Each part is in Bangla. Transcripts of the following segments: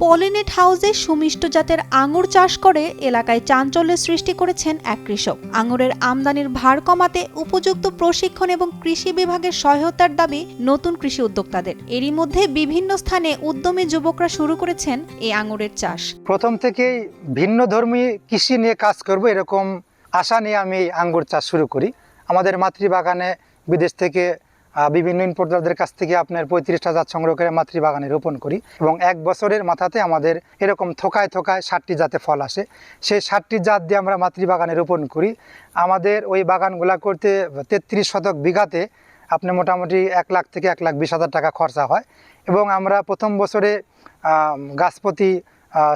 পলিনেট হাউসে সুমিষ্ট জাতের আঙুর চাষ করে এলাকায় চাঞ্চল্যের সৃষ্টি করেছেন এক কৃষক। আঙুরের আমদানির ভার কমাতে উপযুক্ত প্রশিক্ষণ এবং কৃষি বিভাগের সহায়তার দাবি নতুন কৃষি উদ্যোক্তাদের। এরই মধ্যে বিভিন্ন স্থানে উদ্যমী যুবকরা শুরু করেছেন এই আঙুরের চাষ। প্রথম থেকেই ভিন্নধর্মী কৃষি নিয়ে কাজ করব এরকম আশা নিয়ে আমি আঙ্গুর চাষ শুরু করি। আমাদের মাতৃবাগানে বিদেশ থেকে বিভিন্ন ইম্পোর্টারদের কাছ থেকে আপনার 35টা জাত সংগ্রহ করে মাতৃবাগানে রোপণ করি এবং এক বছরের মাথাতে আমাদের এরকম থোকায় 60টি জাতে ফল আসে। সেই 60টি জাত দিয়ে আমরা মাতৃবাগানে রোপণ করি। আমাদের ওই বাগানগুলা করতে 33 শতক বিঘাতে আপনি মোটামুটি 1 লাখ থেকে 1,20,000 টাকা খরচা হয় এবং আমরা প্রথম বছরে গাছপ্রতি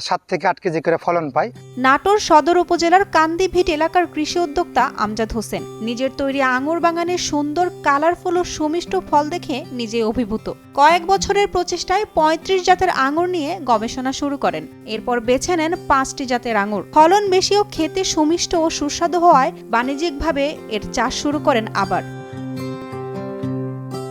7 থেকে 8 কেজি করে ফলন পাই। নাটোর সদর উপজেলার কান্দিভিট এলাকার কৃষি উদ্যোক্তা আমজাদ হোসেন নিজের তৈরি আঙুর বাগানের সুন্দর কালারফুল ও সুমিষ্ট ফল দেখে নিজে অভিভূত। কয়েক বছরের প্রচেষ্টায় 35 জাতের আঙুর নিয়ে গবেষণা শুরু করেন। এরপর বেছে নেন 5টি জাতের আঙুর। ফলন বেশি ও খেতে সুমিষ্ট ও সুস্বাদু হওয়ায় বাণিজ্যিকভাবে এর চাষ শুরু করেন। আবার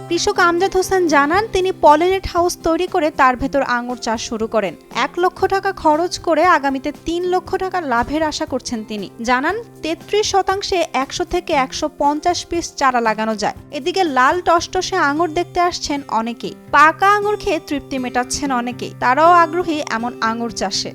কৃষক আমজাদ হোসেন জানান, তিনি পলিনেট হাউস তৈরি করে তার ভেতর আঙুর চাষ শুরু করেন। 1 লক্ষ টাকা খরচ করে আগামীতে 3 লক্ষ টাকা লাভের আশা করছেন তিনি। জানান 33 শতাংশে 100 থেকে 150 পিস চারা লাগানো যায়। এদিকে লাল টসটসে আঙুর দেখতে আসছেন অনেকেই। পাকা আঙুর খেয়ে তৃপ্তি মেটাচ্ছেন অনেকেই। তারাও আগ্রহী এমন আঙুর চাষে।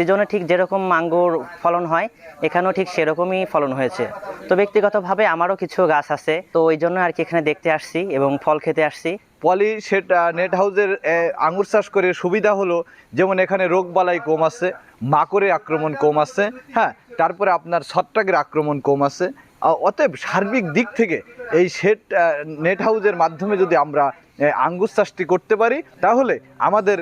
সিজনে ঠিক যেরকম আঙ্গুর ফলন হয় এখানেও ঠিক সেরকমই ফলন হয়েছে। তো ব্যক্তিগতভাবে আমারও কিছু গাছ আছে, তো ওই জন্য আর কি এখানে দেখতে আসছি এবং ফল খেতে আসছি। নেট হাউসের আঙ্গুর চাষ করে সুবিধা হলো যেমন এখানে রোগবালাই কম আছে, মাকড়ের আক্রমণ কম আছে, হ্যাঁ, তারপরে আপনার ছত্রাকের আক্রমণ কম আছে। অতএব সার্বিক দিক থেকে এই নেট হাউসের মাধ্যমে যদি আমরা আঙ্গুর চাষটি করতে পারি তাহলে আমাদের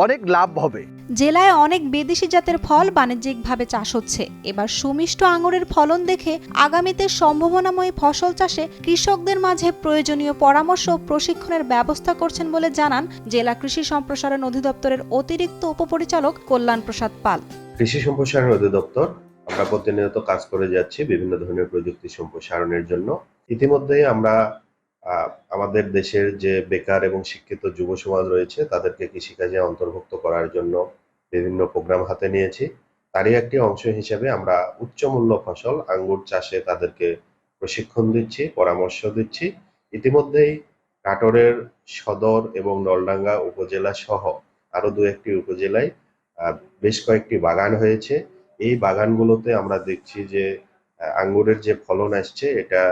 অনেক লাভ হবে। জেলায় অনেক বিদেশি জাতের ফল বাণিজ্যিকভাবে চাষ হচ্ছে। এবার সুমিষ্ট আঙুরের ফলন দেখে আগামীতে সম্ভাবনাময়ী ফসল চাষে কৃষকদের মাঝে প্রয়োজনীয় পরামর্শ ও প্রশিক্ষণের ব্যবস্থা করছেন বলে জানান জেলা কৃষি সম্প্রসারণ অধিদপ্তরের অতিরিক্ত উপপরিচালক কল্যাণ প্রসাদ পাল। কৃষি সম্প্রসারণ অধিদপ্তর আমরা প্রতিনিয়ত কাজ করে যাচ্ছি বিভিন্ন ধরনের প্রযুক্তি সম্প্রসারণের জন্য। ইতিমধ্যেই আমরা আমাদের দেশের যে বেকার এবং শিক্ষিত যুব সমাজ রয়েছে তাদেরকে কৃষিকাজে অন্তর্ভুক্ত করার জন্য বিভিন্ন প্রোগ্রাম হাতে নিয়েছি। তারই একটি অংশ হিসেবে আমরা উচ্চমূল্য ফসল আঙ্গুর চাষে তাদেরকে প্রশিক্ষণ দিচ্ছি, পরামর্শ দিচ্ছি। ইতিমধ্যেই নাটোরের সদর এবং নলডাঙ্গা উপজেলা সহ আরো 2-1টি উপজেলায় বেশ কয়েকটি বাগান হয়েছে। এই বাগানগুলোতে আমরা দেখছি যে আঙ্গুরের যে ফলন আসছে এটা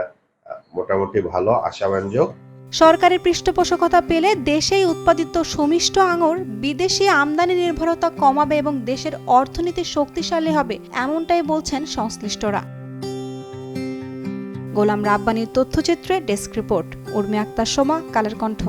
মোটামুটি ভালো, আশাব্যঞ্জক। সরকারের পৃষ্ঠপোষকতা পেলে দেশেই উৎপাদিত সুমিষ্ট আঙুর বিদেশি আমদানি নির্ভরতা কমাবে এবং দেশের অর্থনীতি শক্তিশালী হবে, এমনটাই বলছেন সংশ্লিষ্টরা। গোলাম রাব্বানীর তথ্যচিত্রে ডেস্ক রিপোর্ট। উর্মি আক্তার সোমা, কালের কণ্ঠ।